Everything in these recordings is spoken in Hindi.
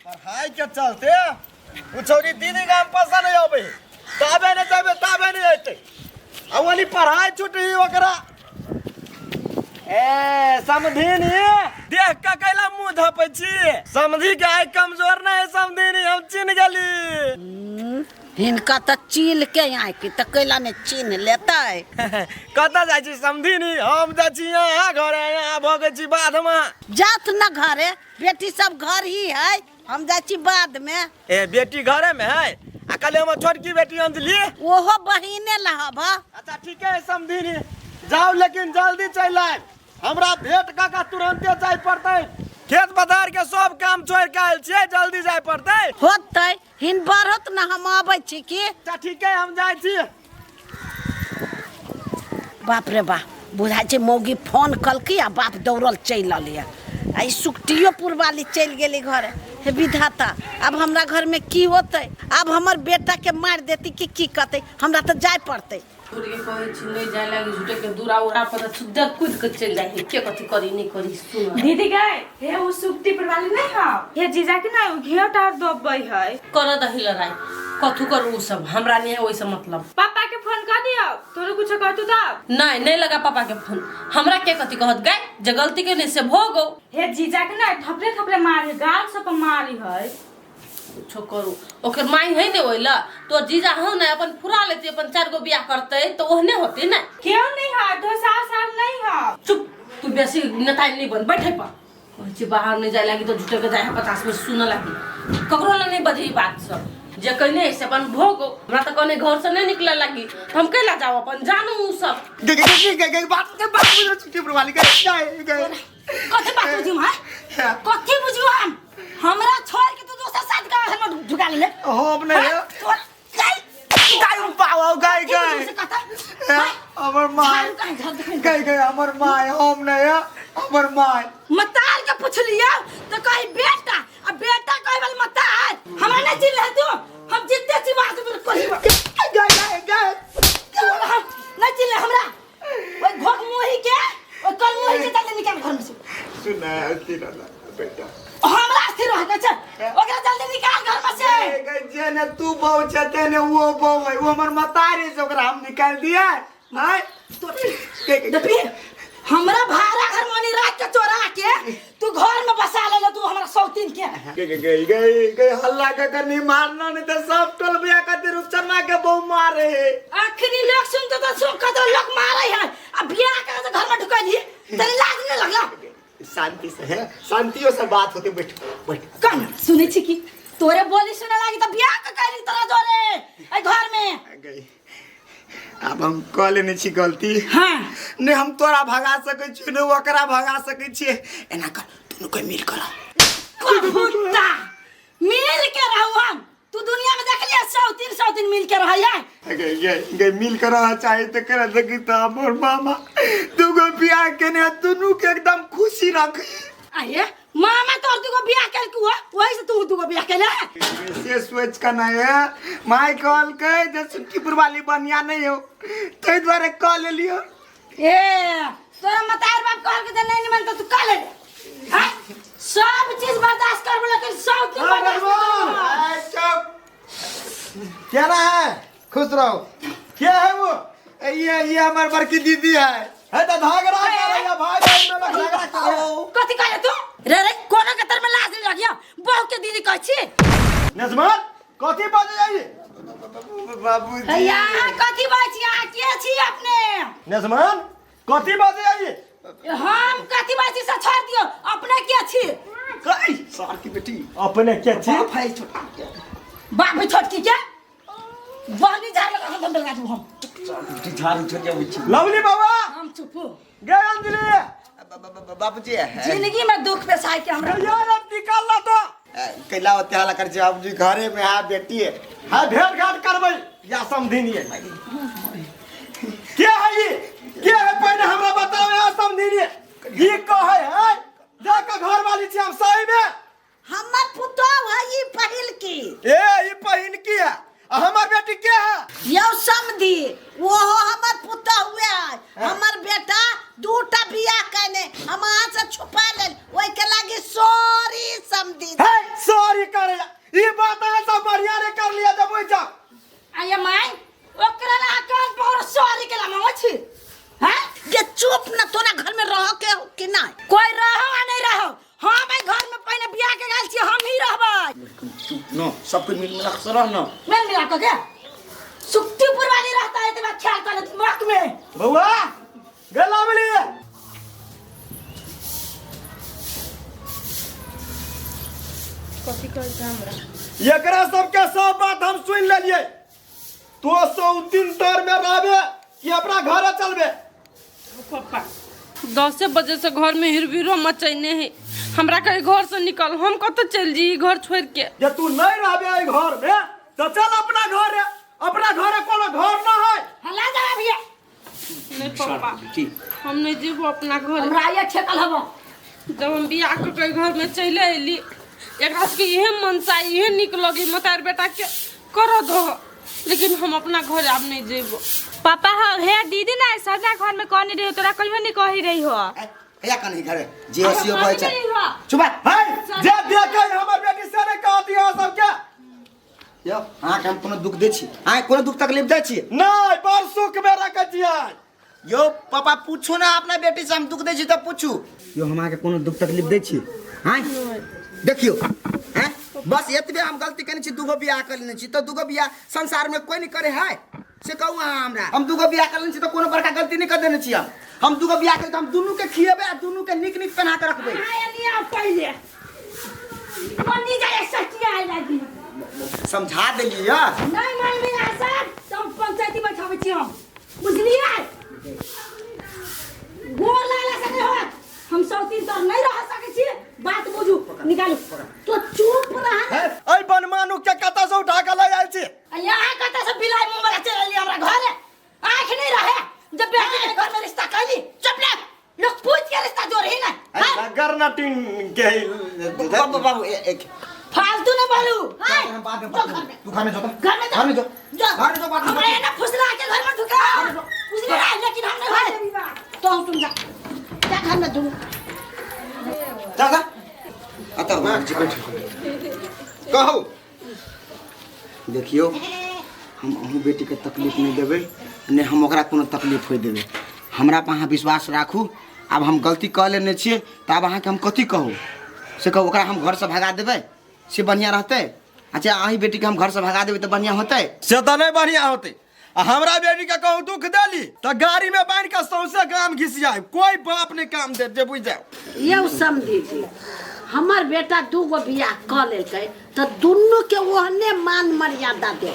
पढ़ाई के चलते वो छोरी दीदी का पैसा नहीं आवे ताबे नहीं जाबे ताबे नहीं आते अब वाली पढ़ाई छूटी ओकरा ए समझीनी देख का कैला मुंह धपै छी समझी के आइ कमजोर नहीं समझीनी हम चिन्ह गेली हिनका त चील के यहाँ की त कैला ने चिन्ह लेता है कता जाय छी समझीनी हम जा छी यहाँ घरे यहाँ भगे छी बाद में जात न घरे बेटी सब घर ही है हम जा छी बाद में ए बेटी घरे में है आ कल हम छोटकी बेटी अंजलि ओहो बहिने लहब। अच्छा ठीक है समझीनी जाओ लेकिन जल्दी चल आए हमरा भेंट का तुरंते जाय पड़ते खेत बधार के सब काम छोड़ के आयल छे जल्दी जाय पड़ते होते हिन बढ़त न हम आबै छी की। अच्छा ठीक है हम जाय छी। बाप रे बा बुझाई छे मौगी फोन कलकी आ बाप दौड़ल चल लिया आई सुकटियो पुरवाली चल गेली घरे। हे विधाता अब हमरा घर में की होते अब हमर बेटा के मार देती की कहते हमरा तो जाय पड़ते के कहे छी नहीं जाय लागी झूठे के दूरा उरा पर सुद्धा कूद के चल जाए के कथि करी नहीं करी सुन दीदी गए हे वो सुक्ति पर वाली नहीं है हे जीजा के ना घेट और दबई है कर दही लड़ाई कथु करू सब हमरा नहीं है वैसे मतलब पापा के फोन कर दियो तोरे कुछ कहतु त नहीं लगा पापा के फोन हमरा के कथि कहत गए जे गलती के नहीं से भोगो हे जीजा के ना थपले थपले मारे गाल सब पर मारी है कुछो करू ओकर माई है ने ओइला तो जीजा हो ना अपन फुरा लेती अपन 4 गो बियाह करते तो ओहने होती ना क्यों नहीं है 2 साल नहीं है चुप तू बेसी नेताई नहीं बन बैठे पर कहै बाहर नहीं जाय लागी तो झूठे के जाय 50 में सुन लागी ककरो ला नहीं बधी बात सब जे कहने से अपन भोगो हमरा त कहने घर से नहीं निकले लागी हम कैला जाओ अपन जानू उ सब बात छुट्टी पर वाली कथि बात बुझू हां कथि बुझू हम हमरा छोड़ के तू दोसर साथ का घर में ढुका ले हम नहीं गाय पाओ गाय हमर माय गाय हमर माय हम नहीं हमर माय मतार के पूछ लिया तो कही बेटा अब बेटा कहे वाली मतार हमरा नहीं चिल है तू हम जितने सी बात में कोई गाय नहीं चिल हमरा ओए घोक मोही के ओ कल मोही के तले निकाल घर में से सुना तेरा बेटा हमरा स्थिर रह के ओकरा जल्दी निकाल घर में से जेने तू बहु छते ने वो बहु है वो हमर मतारी से ओकरा हम निकाल दिया हां तो देखी हमरा भाड़ा घर मनी राख के चोरा के तू घर में बसा ले तू हमरा सौतीन के गई हल्ला के करनी मारना नहीं तो सब टोल बिया खातिर रुपचना के बहु मारे आखिरी लोग सुनते तो सुन के तो लोग मारे हैं अब बिया के घर में ढुका दी तेरे लाज नहीं लगला शांति से है शांतियों से बात होती बैठ कौन सुने छी की तोरे बोली सुने लागी तो बिया के करी तोरा जोरे ए घर में गई अब हम कह लेने छी गलती हां ने हम तोरा भगा सकै छी ने ओकरा भगा सकै छी एना कर तू कोई मिल कर कुत्ता मिल के रहू हम तू दुनिया में देख लिया 100 दिन मिल के रहैया गई मिल कर रहा चाहे तो कर सकी तो हमर मामा दुगो बियाह केने दुनू के एकदम खुशी रखी आये मामा तोर दुगो बियाह कैल कुआ वही से तू दुगो बियाह कैले से सोच का नहीं है माय कॉल के जे सुखीपुर वाली बनिया नहीं हो तै द्वारे कॉल ले लियो ए तोरा मतार बाप कॉल के नहीं निमन तो तू कॉल ले हां सब चीज बर्दाश्त कर लेकिन सब चीज बर्दाश्त क्या ना है खुश रहो क्या है वो ये हमारी बड़की दीदी है तो झगड़ा कर रही है भाई में झगड़ा करो कथि कहले तू रे कोनो के तर में लाज नहीं लगिया बहु के दीदी कहै छी नजमान कथि बाजे जाई बाबूजी भैया कथि बाज छी आ के छी अपने नजमान कथि बाजे जाई हम कथि बाज छी से छोड़ दियो अपने के छी कई सार की बेटी अपने के छी भाई छोटकी बाप छोटकी के बानी झाड़ लगा हम लगा दू हम झाड़ू छोड़ जाऊ छी लवली बाबा हम चुप गए अंजलि बाबूजी जिंदगी में दुख पे साई के हमरा यार अब निकाल ला तो कैला होते हाला कर जे अब जी घरे में आ बेटी है हां भेंट घाट करबै या समधिनी है क्या है ये क्या है पहले हमरा बताओ या समधिनी ये कहे है जाके घर वाली छी हम सही में हमर पुतो है ई पहिल की ये पहिन की है हमार बेटी क्या है यो समधी वो हमर पुतो हुए हमर बेटा दूटा बियाह कने हम अहाँ से छुपा ले ओइ के लागी सॉरी समधी है सॉरी नो सब कुछ मिल मिला के रह ना। मैं मिला को क्या सुक्तिपुर वाली रहता है तेरा ख्याल कर दिमाग में। बउआ गला मिली कथी कहता हमरा एकरा सबके सब बात हम सुन लेलिए। तो 103 तर में रहबे कि अपना घर चलबे। पापा 10 बजे से घर में हिरबिरो मचैने है। हमरा कहीं घर से निकल, हम कत चल जी घर छोड़ के। जे तू नहीं रहबे घर में तो चल अपना घर है। अपना घर है कोनो घर ना है। हला जा भैया नहीं पापा हम नहीं जीव अपना घर। हमरा ये ठेकल हबो जब हम बियाह के घर में चले अली एकरा के यह मनसा यह निक लगी मतार बेटा के कर दो, लेकिन हम अपना घर अब नहीं जेबो। पापा हे दीदी ना सदा घर में कौन रही हो तोरा कहियो नहीं कही रही हो। या कनी घर जे एसीओ कहै छै चुप है जे देखे हमर बेटी से ने कह दिया सब के। यो हां हम कोनो दुख दे छी, हां कोनो दुख तकलीफ दे छी नहीं, पर सुख में रखै छी। यो पापा पूछो ना अपना बेटी से हम दुख दे छी तो पूछू। यो हम के कोनो दुख तकलीफ दे छी हां देखियो हैं बस एतबे हम गलती करने छी। दुगो बियाह कर लेने छी तो दुगो बियाह संसार में कोई नहीं करे है से कहू हमरा। हम दुगो बियाह कर लेने छी तो कोनो बड़का गलती नहीं कर देने छी। हम दुगो बियाह कर तो हम दोनों के खिएबे आ दोनों के निक निक पहना के रखबे। आया पहले मन्नी जाए सच्ची आइ लागी समझा देलिए नहीं मन में आसा तुम पंचायती बैठाबे छी हम बुझलिए। गोर लागला से नहीं होत हम 103 तर नहीं रह सके छी। बात बुझू निकालू तो चुप रह। ऐ बनमानु के कता से उठा के ले आइल छी। यहाँ कता से बिलाई मुंह में चल लिया हमरा घर आंख नहीं रहे जब बेटी के घर में रिश्ता कैली। चुप ले लोग पूछ के रिश्ता जोड़ ही ना नगर नटिंग के बाबू एक फालतू न बोलू। बाद में तू घर में जो घर में घर में जो घर में जो बात हमरा ना फुसला के घर में ढुका बुझली ना, लेकिन हम नहीं भाई तो हम तुम जा क्या घर में तुम दादा आता मैं जी कहू देखियो हम अहू बेटी के तकलीफ नहीं देबे ने हम ओकरा कोनो तकलीफ होय देबे। हमरा पे अहाँ विश्वास राखू। अब हम गलती कर लेने छिए तो अब अहाँ के हम कथी कहू से कहू ओकरा हम घर से भगा देबे से बढ़िया रहते। अच्छा अही बेटी के हम घर से भगा देबे तो बढ़िया होते से तो नहीं बढ़िया होते। हमरा बेटी के कहू दुख देली तो गाड़ी में बांध के सौसे गांव घिस जाए कोई बाप नहीं काम दे जे बुझ जाओ। ये समझी हमार बेटा दूगो बियाह कर लेके तो दोनों के ओहने मान मर्यादा दे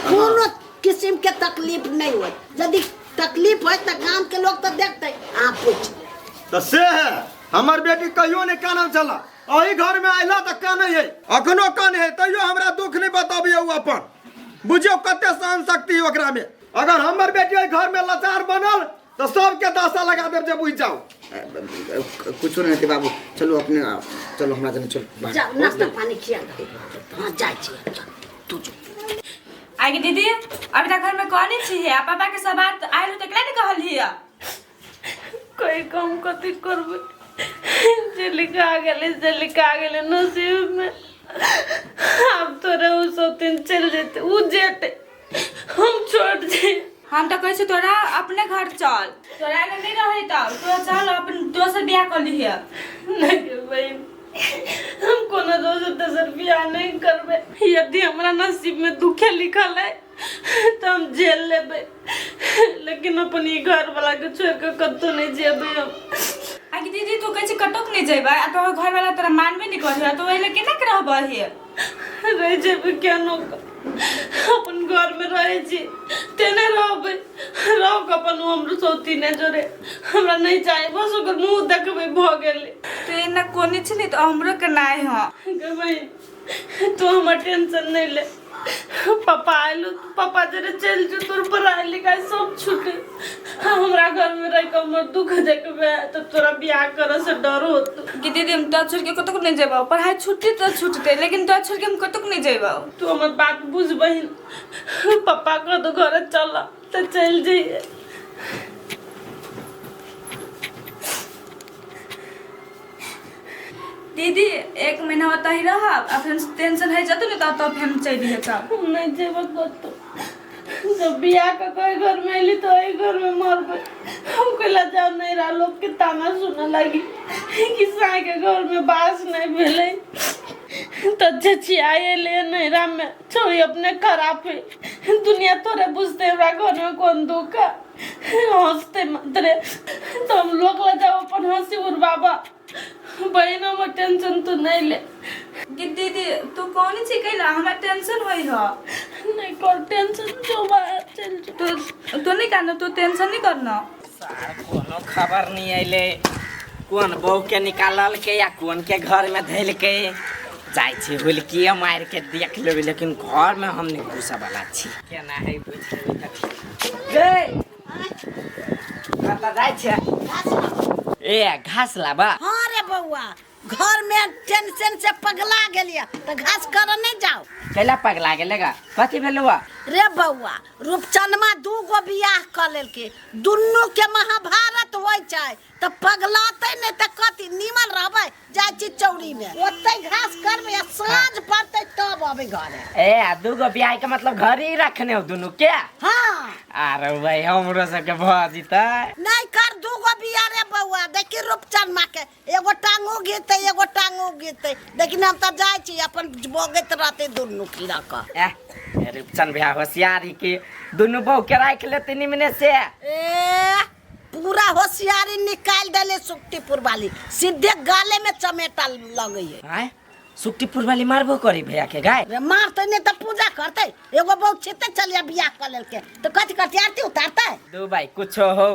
कोनो किस्म के तकलीफ नहीं हो। यदि तकलीफ हो तो गांव के लोग तो देखते आप पूछ तो से है हमर बेटी कहियो नहीं कानल चला अही घर में आइला तो काने है अखनो काने है तैयो हमरा दुख नहीं बताबियो अपन बुझियो कते सहन शक्ति ओकरा में। अगर हमर बेटी घर में लाचार बनल तो सबके दासा लगा देब जे बुझ जाओ। कुछ नहीं थे बाबू चलो अपने चलो हमरा जने चलो जा नाश्ता पानी खिया हां जाय छी तू आगे दीदी अभी तक घर में कौन छी है पापा के सब बात आइलो तो केला नहीं कहल हिया। कोई काम कथी करबे जे लिखा गेले नसीब में। अब तोरे उ 103 चल जेते उ जेते हम छोड़ दे। हम तो कहै छी तोरा अपने घर चल तोरा ने नहीं रहे त तोरा चल अपन दोसर बियाह कर लिया। नहीं भाई हम कोनो दोसर बियाह नहीं करबे। यदि हमरा नसीब में दुखे लिखल है तो हम जेल लेबे, लेकिन अपन ई घर वाला के छोड़ के कतो नहीं जेबे हम। आगे दीदी तू कहै छी कटोक नहीं जेबा आ तो घर वाला तोरा मानबे नहीं करियो तो एले केना के रहबा है रह जेबे केनो अपन घर में रहे छी तेने रहबे रहो अपन हमरो सोती ने जोरे हमरा नहीं चाहे बस ओकर मुंह देखबे भ गेले। तो एना कोनी छी नहीं तो हमरो के नाय ह भाई तू हमर टेंशन नहीं ले। पापा आइलो पापा जरे चल जो तोर पढ़ाई लिखाई सब छूटे हमरा घर में रह के हमर दुख देखबे तो तोरा बियाह करे से डर होत कि दीदी हम तो छोड़ के कतक नहीं जेबा पढ़ाई छुट्टी तो छूटते लेकिन तो छोड़ के हम कतक नहीं जेबा। तू हमर बात बुझ बहिन पापा को तो घर चल तो चल जाइए। दीदी 1 महीना होता ही रहा अब फिर टेंशन है जतो नहीं तब हम चाहिए है का नहीं जेबो तो जब बियाह का कोई घर में ली तो वही घर में मर गए। हमको लजा नहीं रहा लोग के ताना सुनने लगी कि साई के घर में बास नहीं मिले तो छिछियाए ले नैरा में छोड़ी अपने खराब है दुनिया तोरे बुझते हमरा घर में कौन दुख है हंसते मतरे तो हम लोग ला जाओ अपन हंसी उड़वाबा बहनों में टेंशन तू नहीं ले दीदी तू कौन सी कहला हमरा टेंशन होई हो नहीं कर टेंशन जो बाहर चल तू नहीं करना तू टेंशन नहीं करना सार कोनो खबर नहीं आइले कौन बहू के निकालल के या कौन के घर में धैल के जाय छी हुलकिए मार के देख लेबे लेकिन घर में हम नहीं घुसा वाला छी केना है बुझ लेबे तक कता जाय छे ए घास लाबा हाँ रे बउआ घर में टेंशन से पगला गेलिया तो घास कर नहीं जाओ कैला पगला गेलेगा कथी भेलुआ रे बउआ रूपचनमा 2 गो बियाह कर लेलके दुन्नू के महाभारत होय छै तो पगलाते नहीं तो कथी नीमन रहबे जाय छी चौड़ी में ओते घास करबे या साँझ पड़ते तब आबे घरे ए दूगो बियाह के मतलब घर ही रखने हो दोनों क्या हाँ अरे भाई हमरो सब के भ जीता नहीं कर 2 गो बियाह रे बउआ देखी रूपचनमा के एगो टांगो गीते एगो टांगो गीते लेकिन हम तो जाय छी अपन बोगत रहते दुन्नू कीड़ा का रूपचन भैया होशियारी के दोनों बहू के राख लेते निमने से ए पूरा होशियारी निकाल देले सुक्तिपुर वाली सीधे गाले में चमेटा लगे है सुक्तिपुर वाली मारबो करी भैया के गाय रे मारते नहीं तो पूजा करते एगो बहुत छिते चलिया बियाह कर लेके तो कथी करती आरती उतारते दू भाई कुछ हो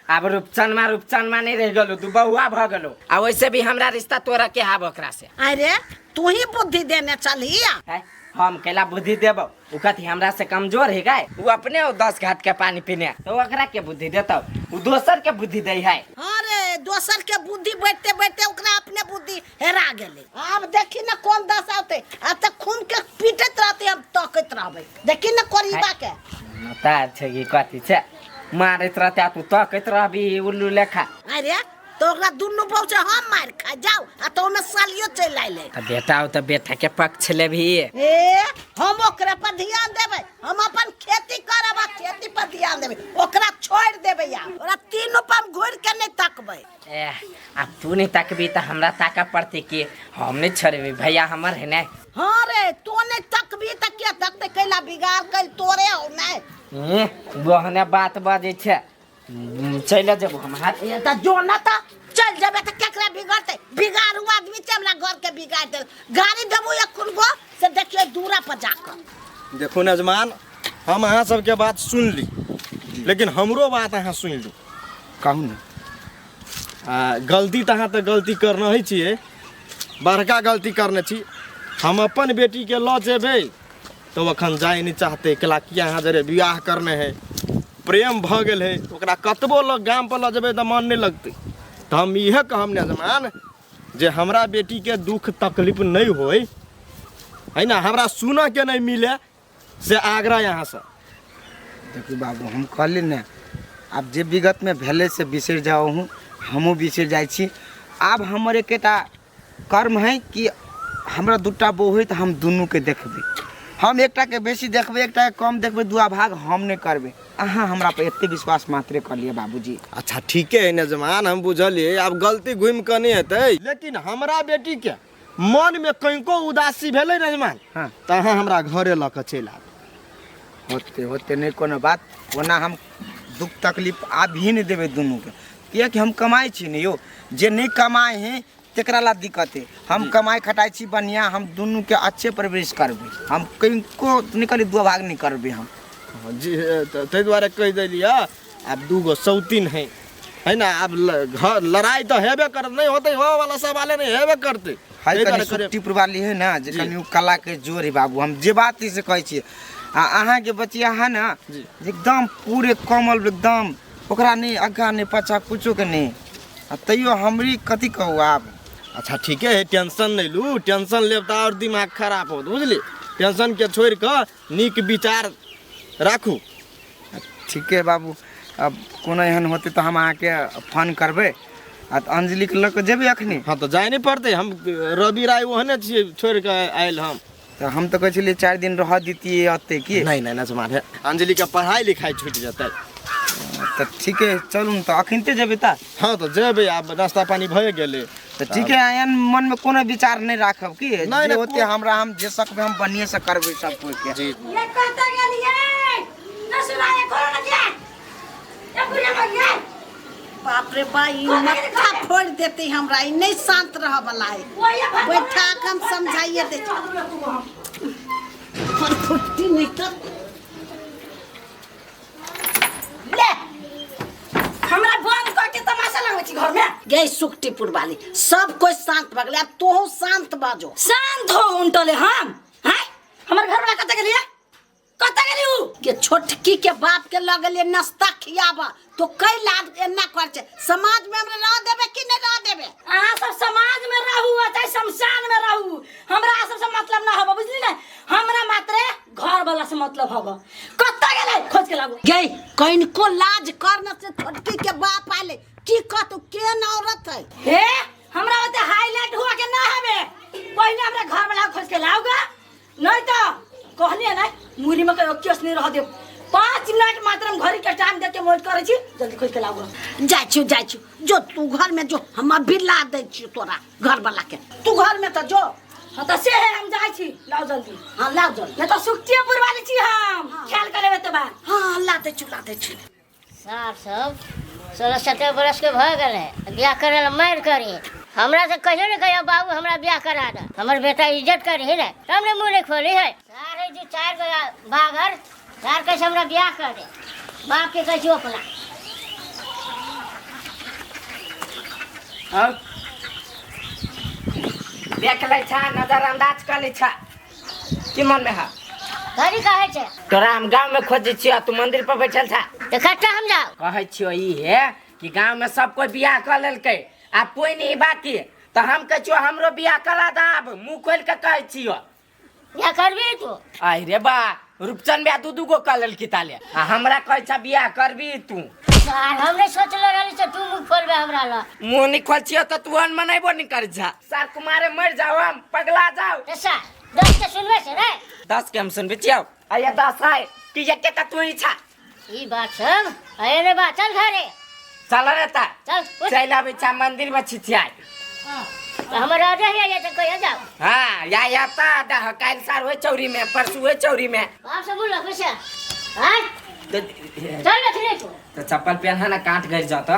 अब रूपचन नहीं रह गलो तू बहुआ भ गलो आ वैसे भी हमरा रिश्ता तोरा के हाब ओकरा से अरे तू ही बुद्धि देने चलिया हम केला बुद्धि देबो उ कथी हमरा से कमजोर है गाय उ अपने 10 घाट के पानी पीने तो ओकरा के बुद्धि देतो उ दोसर के बुद्धि दे है अरे दोसर के बुद्धि बैठते बैठते ओकरा अपने बुद्धि हेरा गेले अब देखी ना कौन दस आते अब तक खून के पीटत रहते हम तकत रहबे देखी ना कोरीबा के मता छै की कथी छै मारत रहते तू तकत रहबी उल्लू लेखा अरे तो ओकरा दुन्नू बहु से हम मार खा जाओ आ तो में सालियो चल आइले तो बेटा हो तो बेटा के पक्ष ले भी ए हम ओकरा पर ध्यान देबे हम अपन खेती करबा खेती पर ध्यान देबे ओकरा छोड़ देबे या ओकरा तीनों पर हम घुर के नहीं तकबे ए अब तू नहीं तकबी तो हमरा ताका पड़ती कि हम नहीं छोड़बी भैया हमर है ना हां रे तू नहीं तकबी त के तकते कैला बिगाड़ कल तोरे हो नहीं बहने बात बाजे छे चले जब हम हाथ ये त जो ना त चल जाबे त केकरा बिगाड़ते बिगाड़ हुआ आदमी से हमरा घर के बिगाड़ दे गाड़ी देबो या कुनगो से देखिए दूरा पर जाकर देखो नजमान हम अहाँ सबके बात सुन ली लेकिन हमरो बात अहाँ सुन ली कहू ना गलती तो अहाँ तो गलती करना ही चाहिए बड़का गलती करने छी हम अपन बेटी के लऽ जेबै तो अखन जाए नहीं चाहते कला किया अहाँ जरे बियाह करने है प्रेम भ गेल है ओकरा कतबो लोग गाम पर लऽ जेबै तो मन नहीं लगते तो हम इहे कहम नजमान जे हमरा बेटी के दुख तकलीफ नहीं होय है ना हमरा सुना के नहीं मिले से आगरा यहाँ से देखिए बाबू हम कहली ना अब जे विगत में भेले से बिसर जाओ हूँ हमू बिसर जाए छी अब हमर एकेटा कर्म है कि हमरा दूटा बहू है तो हम दुनू के देखबे हम एकटा के बेसी देखबे एकटा के कम देखबे दुआ भाग हम नहीं करबे अहाँ हमरा पे एते विश्वास मात्रे कर लिए बाबूजी अच्छा ठीक है नजमान हम बुझलिए अब गलती घूम के नहीं हेतै लेकिन हमरा बेटी के मन में कनिको उदासी भेलै नजमान हाँ तो अहाँ हमरा घरे लऽ के चलि आब होते होते नहीं कोनो बात ओना हम दुख तकलीफ आब ही नहीं देवे दुनू के कियाकि हम कमाई छी नहीं यो जे नहीं कमाए हैं तेकरा ला दिक्कत है हम कमाई खटाई छी बढ़िया हम दुनू के अच्छे परवरिश करबे हम कनिको निकली दुआ भाग नहीं करबे हम जी ताहि दुआरे कह देलिए अब 2 गो सौतीन है ना अब घर लड़ाई तो हेबे कर नहीं होते हो वाला सवाल नहीं हेबे करते हाय कनी सुट्टीपुर वाली है ना जे कनी कला के जोर है बाबू हम जे बात से कहै छी आ अहाँ के बचिया है ना एकदम पूरे कमल एकदम ओकरा नहीं आगा नहीं पाछा कुछो के नहीं तैयो हमरी कथी कहू आप अच्छा ठीक है टेंशन नहीं लू टेंशन लेब तो और दिमाग खराब होत बुझली टेंशन के छोड़ के नीक विचार राखू ठीक है बाबू अब कोनो एहन होते तो हम अहाँ के फोन करबे आ अंजलि के लग जेबे अखनी हाँ तो जाए नहीं पड़ते हम रवि राय ओहने छिए छोड़ के आयल हम तो हम तो कहै छलिए 4 दिन रह दीतिए अते की नहीं नहीं नजमान है अंजलि का पढ़ाई लिखाई छूट जाता तो ठीक है चलू तो अखनते जेबे ता हाँ तो जेबे आब नाश्ता पानी भए गेले तो ठीक है आयन मन में कोनो विचार नहीं राखब की नहीं, जे नहीं, होते हमरा हम जे सकबे हम बनिए से करबे सब कोई के जी ये कहता गेलिए न सुनाए करो न क्या ये बुढ़िया भैया बाप रे बाई मक्का फोड़ देते हमरा ई नहीं शांत रह वाला है बैठा के हम समझाइए दे और फुटती नहीं तो ले हमरा बंद करके तमाशा लगबै छी घर में गई सुखटीपुर वाली सब कोई शांत भगले अब तोहू शांत बाजो शांत हो उनटले हम हैं हमर घर वाला कत गेलिए कत गेली उ के छोटकी के बाप के लगले नाश्ता खियाबा तो कई लाख एना कर छे समाज में हमरा रह देबे कि नहीं रह देबे अहाँ सब समाज में रहू चाहे शमशान में रहू हमरा सबसे मतलब ना होबो बुझली ना हमरा मात्र घर वाला से मतलब होबो कत गेले खोज के लागो गई कइनको लाज करने से छोटकी के बाप आले की कहतु केन औरत है हे हमरा ओते हाईलाइट हुआ के ना हबे पहले हमरा घर वाला खोज के लाओगा नहीं तो कहलिए ना मुरी में कहियो केस नहीं रह दे 5 मिनट मात्र हम घड़ी के टाइम देके मोज करे छी जल्दी खोज के लाओगा जाय छु जो तू घर में जो हम अभी ला दे छी तोरा घर वाला के तू घर में तो जो हां तो से है हम जाय छी लाओ जल्दी हां ला जो ये तो सुखतीपुर वाली छी हम ख्याल करे तो बा हां ला दे छु सार सब 16-17 बरस के भ गए ब्याह करे ला मार करी हमरा से कहियो ने कहियो बाबू हमरा ब्याह करा दे हमर बेटा इज्जत करी है हमने मुंह नहीं खोली है सारे जी 4 गो बाघर सार कैसे हमरा ब्याह कर दे बाप के कैसे अपना और देख ले छा नजरअंदाज कर ले छा की मन में है घरी कहे छे तोरा हम गांव में खोजे छियो तू मंदिर पर बैठल था तो खट्टा हम जाओ कहे छियो ई है कि गांव में सब कोई बियाह कर लेलकै आ कोई नहीं बाकी तो हम कह छियो हमरो बियाह करा दाब मुंह खोल के कहे छियो ब्याह करबी तू आई रे बा रूपचंद ब्याह दू गो कर लेलकी ताले आ हमरा कहे छा बियाह करबी तू सार हमने सोचले रहली से तू मुंह खोलबे हमरा ला मुंह नहीं खोल छियो तो तू अन मनाइबो नहीं कर जा सर कुमारे मर जाओ हम पगला जाओ तो सार 10 के सुनबे से रे 10 के हम सुनबे छियो आया 10 है कि ये के तू ही छा ई बात सब आए रे बा चल घरे चल रे ता चल उठ। चल आबे छा मंदिर में छिछिया तो हमरा आ जाइए या तो कहियो जाओ हां या ता दा काल सार होय चौरी में परसु होय चौरी में बाप से बोल कैसे हां चल बैठ रे तू तो चप्पल पहना ना काट गई जाता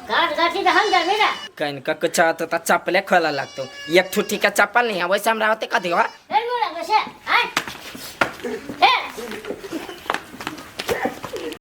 काट गाठी तो हम जाने ना कहीं का कुछ तो चप्पले खोला लगतो एक ठुठी का चप्पल नहीं है वैसे हमरा होते कथी हो फिर बोला कैसे हां